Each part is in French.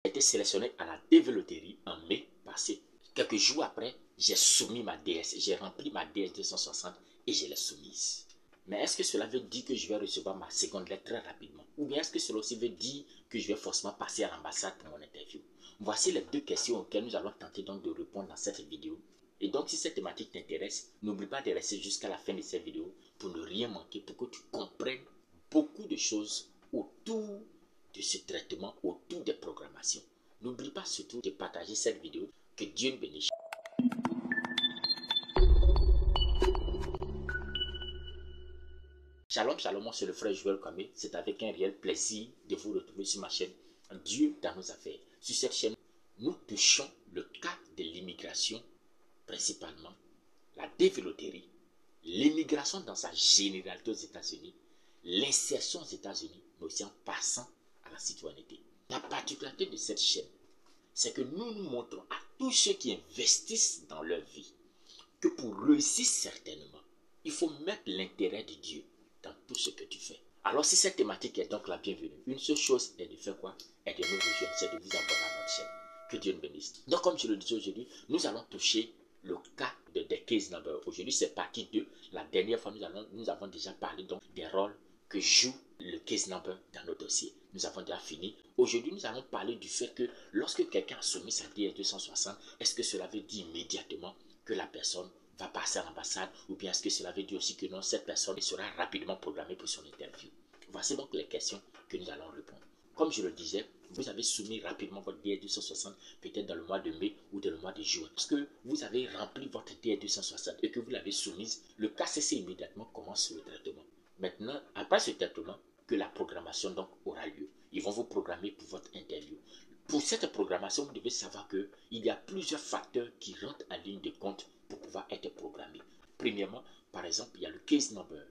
été sélectionné à la développerie en mai passé. Quelques jours après, j'ai soumis ma DS, j'ai rempli ma DS 260 et je l'ai soumise. Mais est-ce que cela veut dire que je vais recevoir ma seconde lettre très rapidement? Ou bien est-ce que cela aussi veut dire que je vais forcément passer à l'ambassade pour mon interview? Voici les deux questions auxquelles nous allons tenter donc de répondre dans cette vidéo. Et donc si cette thématique t'intéresse, n'oublie pas de rester jusqu'à la fin de cette vidéo pour ne rien manquer, pour que tu comprennes beaucoup de choses autour de ce traitement, autour des programmations. N'oublie pas surtout de partager cette vidéo. Que Dieu nous bénisse. Shalom, shalom, moi c'est le frère Joël Kwame. C'est avec un réel plaisir de vous retrouver sur ma chaîne Dieu dans nos affaires. Sur cette chaîne, nous touchons le cas de l'immigration, principalement la développerie, l'immigration dans sa généralité aux États-Unis, l'insertion aux États-Unis, mais aussi en passant à la citoyenneté. La particularité de cette chaîne, c'est que nous nous montrons à tous ceux qui investissent dans leur vie que pour réussir certainement, il faut mettre l'intérêt de Dieu dans tout ce que tu fais. Alors si cette thématique est donc la bienvenue, une seule chose est de faire quoi? Et de nous rejoindre, c'est de vous abonner à notre chaîne. Que Dieu nous bénisse. Donc comme je le disais aujourd'hui, nous allons toucher le cas des case numbers. Aujourd'hui c'est partie 2. La dernière fois nous avons déjà parlé donc des rôles que joue le case number dans nos dossiers. Nous avons déjà fini. Aujourd'hui nous allons parler du fait que lorsque quelqu'un a soumis sa DS 260, est-ce que cela veut dire immédiatement que la personne va passer à l'ambassade, ou bien est-ce que cela veut dire aussi que non, cette personne sera rapidement programmée pour son interview? Voici donc les questions que nous allons répondre. Comme je le disais, vous avez soumis rapidement votre DS 260, peut-être dans le mois de mai ou dans le mois de juin. Parce que vous avez rempli votre DS 260 et que vous l'avez soumise, le KCC immédiatement commence le traitement. Maintenant, après ce traitement, que la programmation donc aura lieu. Ils vont vous programmer pour votre interview. Pour cette programmation, vous devez savoir qu'il y a plusieurs facteurs qui rentrent en ligne de compte pour pouvoir être programmé. Premièrement, par exemple, il y a le case number,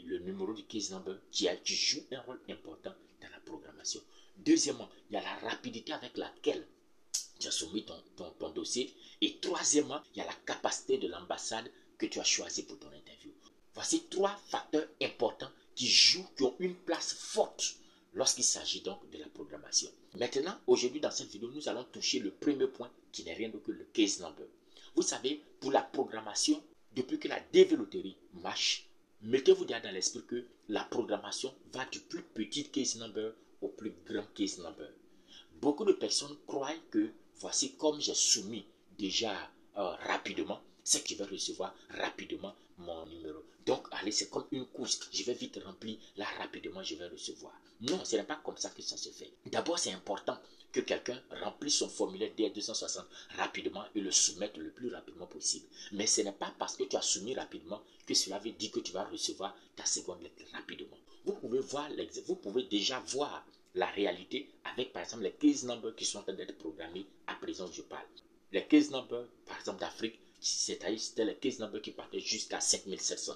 le numéro du case number qui joue un rôle important dans la programmation. Deuxièmement, il y a la rapidité avec laquelle tu as soumis ton dossier. Et troisièmement, il y a la capacité de l'ambassade que tu as choisi pour ton interview. Voici trois facteurs importants qui ont une place forte lorsqu'il s'agit donc de la programmation. Maintenant, aujourd'hui dans cette vidéo, nous allons toucher le premier point qui n'est rien d'autre que le case number. Vous savez, pour la programmation, depuis que la développerie marche, mettez-vous déjà dans l'esprit que la programmation va du plus petit case number au plus grand case number. Beaucoup de personnes croient que voici comme j'ai soumis déjà rapidement, c'est que je vais recevoir rapidement mon numéro. Donc, allez, c'est comme une course. Je vais vite remplir, là, rapidement, je vais recevoir. Non, ce n'est pas comme ça que ça se fait. D'abord, c'est important que quelqu'un remplisse son formulaire DS 260 rapidement et le soumette le plus rapidement possible. Mais ce n'est pas parce que tu as soumis rapidement que cela veut dire que tu vas recevoir ta seconde lettre rapidement. Vous pouvez déjà voir la réalité avec, par exemple, les case numbers qui sont en train d'être programmés à présent où je parle. Les case numbers, par exemple, d'Afrique, c'était les case numbers qui partaient jusqu'à 5700.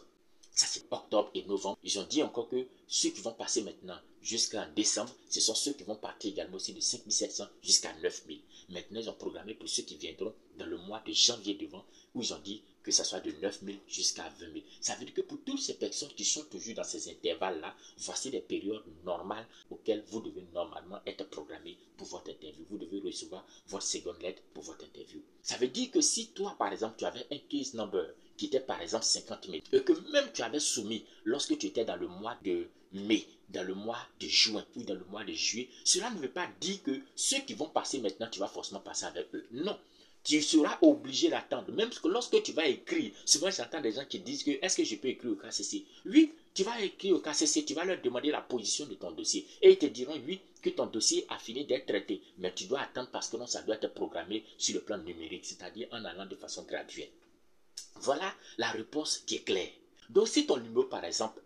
Ça, c'est octobre et novembre. Ils ont dit encore que ceux qui vont passer maintenant jusqu'en décembre, ce sont ceux qui vont partir également aussi de 5700 jusqu'à 9000. Maintenant, ils ont programmé pour ceux qui viendront dans le mois de janvier devant, où ils ont dit que ça soit de 9000 jusqu'à 20 000. Ça veut dire que pour toutes ces personnes qui sont toujours dans ces intervalles-là, voici les périodes normales auxquelles vous devez normalement être programmé pour votre interview. Vous devez recevoir votre seconde lettre pour votre interview. Ça veut dire que si toi, par exemple, tu avais un case number qui était par exemple 50 000 et que même tu avais soumis lorsque tu étais dans le mois de mai, dans le mois de juin ou dans le mois de juillet, cela ne veut pas dire que ceux qui vont passer maintenant, tu vas forcément passer avec eux. Non. Tu seras obligé d'attendre. Même que lorsque tu vas écrire, souvent j'entends des gens qui disent que est-ce que je peux écrire au KCC? Oui, tu vas écrire au KCC, tu vas leur demander la position de ton dossier. Et ils te diront oui, que ton dossier a fini d'être traité. Mais tu dois attendre parce que non, ça doit être programmé sur le plan numérique, c'est-à-dire en allant de façon graduelle. Voilà la réponse qui est claire. Donc si ton numéro par exemple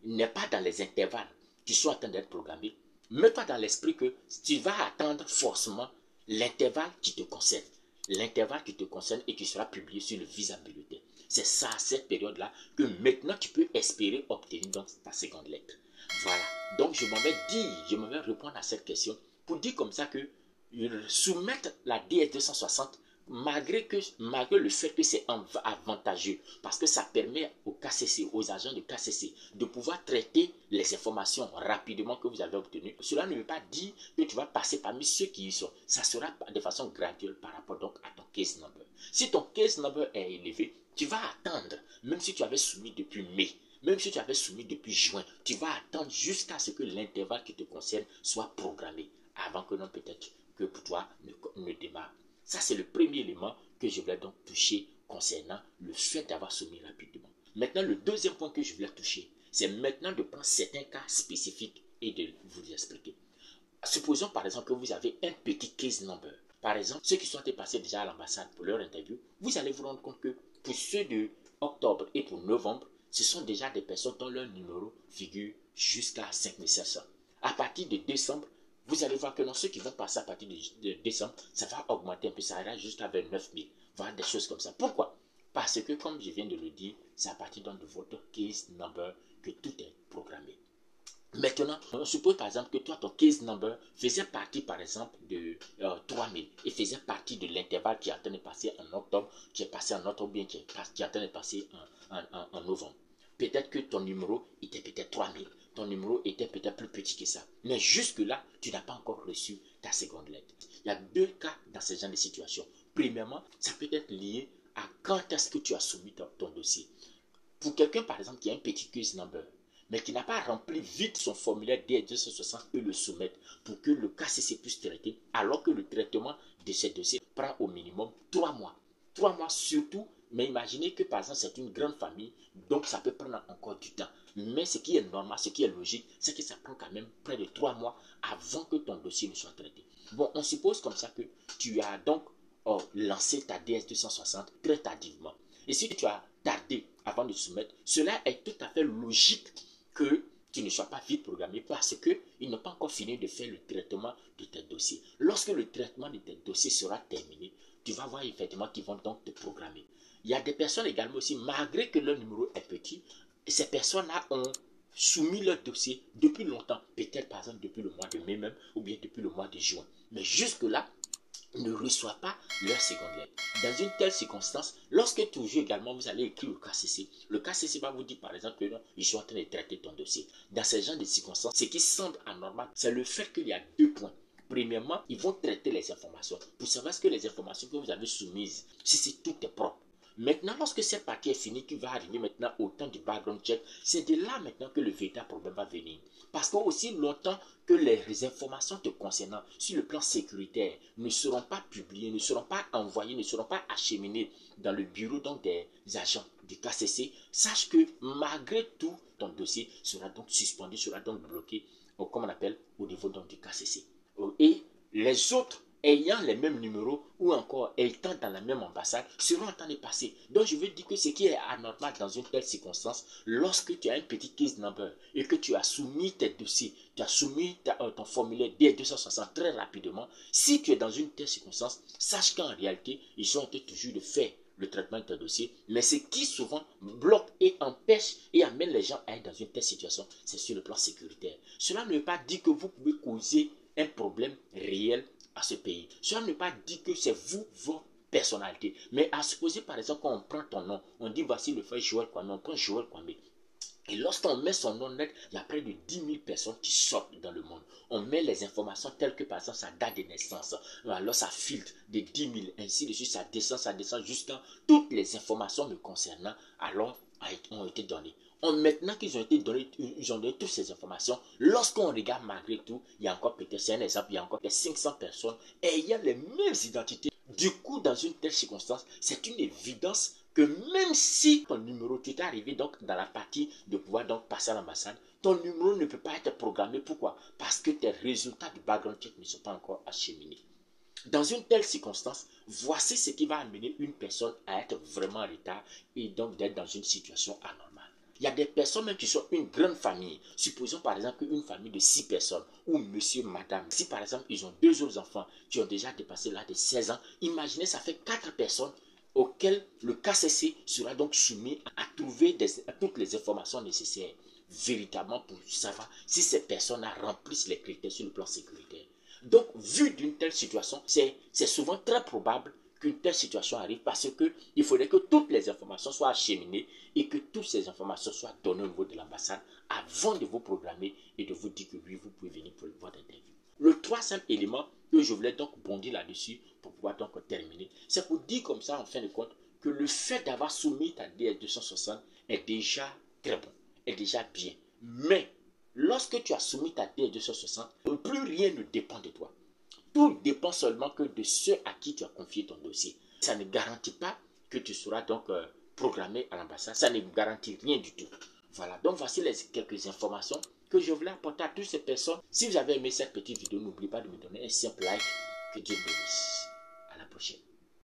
n'est pas dans les intervalles qui sont en train d'être programmés, mets-toi dans l'esprit que tu vas attendre forcément l'intervalle qui te concerne. L'intervalle qui te concerne et qui sera publié sur le visa bulletin. C'est ça, cette période-là, que maintenant tu peux espérer obtenir donc ta seconde lettre. Voilà. Donc je m'en vais répondre à cette question pour dire comme ça que soumettre la DS 260 malgré le fait que c'est avantageux, parce que ça permet au KCC, aux agents de KCC, de pouvoir traiter les informations rapidement que vous avez obtenues, cela ne veut pas dire que tu vas passer parmi ceux qui y sont. Ça sera de façon graduelle par rapport donc à ton case number. Si ton case number est élevé, tu vas attendre, même si tu avais soumis depuis mai, même si tu avais soumis depuis juin, tu vas attendre jusqu'à ce que l'intervalle qui te concerne soit programmé, avant que non peut-être que pour toi ne démarre. Ça, c'est le premier élément que je voulais donc toucher concernant le fait d'avoir soumis rapidement. Maintenant, le deuxième point que je voulais toucher, c'est maintenant de prendre certains cas spécifiques et de vous expliquer. Supposons par exemple que vous avez un petit case number. Par exemple, ceux qui sont passés déjà à l'ambassade pour leur interview, vous allez vous rendre compte que pour ceux de octobre et pour novembre, ce sont déjà des personnes dont leur numéro figure jusqu'à 5700. À partir de décembre, vous allez voir que dans ceux qui vont passer à partir de décembre, ça va augmenter un peu, ça ira jusqu'à 29 000, voire des choses comme ça. Pourquoi? Parce que, comme je viens de le dire, c'est à partir de votre case number que tout est programmé. Maintenant, on suppose par exemple que toi, ton case number faisait partie par exemple de 3000 et faisait partie de l'intervalle qui est en train de passer en octobre, qui est passé en octobre, bien qui est en train de passer en novembre. Peut-être que ton numéro était peut-être 3000, ton numéro était peut-être plus petit que ça. Mais jusque-là, tu n'as pas encore reçu ta seconde lettre. Il y a deux cas dans ce genre de situation. Premièrement, ça peut être lié à quand est-ce que tu as soumis ton dossier. Pour quelqu'un par exemple qui a un petit case number, mais qui n'a pas rempli vite son formulaire DS260 peut le soumettre pour que le KCC puisse traiter, alors que le traitement de ces dossiers prend au minimum 3 mois. 3 mois surtout, mais imaginez que par exemple c'est une grande famille, donc ça peut prendre encore du temps. Mais ce qui est normal, ce qui est logique, c'est que ça prend quand même près de 3 mois avant que ton dossier ne soit traité. Bon, on suppose comme ça que tu as donc lancé ta DS260 très tardivement. Et si tu as tardé avant de soumettre, cela est tout à fait logique que tu ne sois pas vite programmé parce qu'ils n'ont pas encore fini de faire le traitement de tes dossiers. Lorsque le traitement de tes dossiers sera terminé, tu vas voir effectivement qu'ils vont donc te programmer. Il y a des personnes également aussi, malgré que leur numéro est petit, ces personnes-là ont soumis leur dossier depuis longtemps, peut-être par exemple depuis le mois de mai même, ou bien depuis le mois de juin. Mais jusque-là, ne reçoivent pas leur seconde lettre. Dans une telle circonstance, lorsque toujours également vous allez écrire le KCC va vous dire par exemple que non, ils sont en train de traiter ton dossier. Dans ce genre de circonstances, ce qui semble anormal, c'est le fait qu'il y a deux points. Premièrement, ils vont traiter les informations pour savoir ce que les informations que vous avez soumises, si tout est propre. Maintenant, lorsque cette partie est finie, qui va arriver maintenant au temps du background check, c'est de là maintenant que le véritable problème va venir. Parce qu'aussi longtemps que les informations te concernant sur le plan sécuritaire ne seront pas publiées, ne seront pas envoyées, ne seront pas acheminées dans le bureau donc des agents du KCC, sache que malgré tout, ton dossier sera donc suspendu, sera donc bloqué, comme on appelle, au niveau donc du KCC. Et les autres ayant les mêmes numéros ou encore étant dans la même ambassade seront en train de passer. Donc je veux dire que ce qui est anormal dans une telle circonstance, lorsque tu as un petit case number et que tu as soumis tes dossiers, tu as soumis ton formulaire D260 très rapidement, si tu es dans une telle circonstance, sache qu'en réalité, ils sont en train toujours de faire le traitement de ton dossier, mais ce qui souvent bloque et empêche et amène les gens à être dans une telle situation, c'est sur le plan sécuritaire. Cela ne veut pas dire que vous pouvez causer un problème réel à ce pays. Cela ne veut pas dire que c'est vous, votre personnalité. Mais à supposer par exemple quand on prend ton nom, on dit voici le frère Joël Kwame, on prend Joël Kwame. Et lorsqu'on met son nom net, il y a près de 10 000 personnes qui sortent dans le monde. On met les informations telles que par exemple sa date de naissance. Alors ça filtre de 10 000, ainsi de suite, ça descend jusqu'à toutes les informations me concernant, alors ont été données. Maintenant qu'ils ont été donnés, ils ont donné toutes ces informations. Lorsqu'on regarde malgré tout, il y a encore peut-être, c'est un exemple, il y a encore 500 personnes ayant les mêmes identités. Du coup, dans une telle circonstance, c'est une évidence que même si ton numéro, tu es arrivé donc dans la partie de pouvoir donc passer à l'ambassade, ton numéro ne peut pas être programmé. Pourquoi? Parce que tes résultats du background check ne sont pas encore acheminés. Dans une telle circonstance, voici ce qui va amener une personne à être vraiment en retard et donc d'être dans une situation anormale. Il y a des personnes même qui sont une grande famille. Supposons par exemple une famille de 6 personnes ou monsieur, madame. Si par exemple ils ont 2 autres enfants qui ont déjà dépassé l'âge de 16 ans, imaginez ça fait 4 personnes auxquelles le KCC sera donc soumis à trouver toutes les informations nécessaires véritablement pour savoir si ces personnes remplissent les critères sur le plan sécuritaire. Donc, vu d'une telle situation, c'est souvent très probable qu'une telle situation arrive parce qu'il faudrait que toutes les informations soient acheminées et que toutes ces informations soient données au niveau de l'ambassade avant de vous programmer et de vous dire que oui, vous pouvez venir pour le voie d'interview. Le troisième élément que je voulais donc bondir là-dessus pour pouvoir donc terminer, c'est pour dire comme ça en fin de compte que le fait d'avoir soumis ta DS-260 est déjà très bon, est déjà bien. Mais lorsque tu as soumis ta DS-260, plus rien ne dépend de toi. Tout dépend seulement que de ceux à qui tu as confié ton dossier. Ça ne garantit pas que tu seras donc programmé à l'ambassade. Ça ne garantit rien du tout. Voilà, donc voici quelques informations que je voulais apporter à toutes ces personnes. Si vous avez aimé cette petite vidéo, n'oubliez pas de me donner un simple like. Que Dieu bénisse.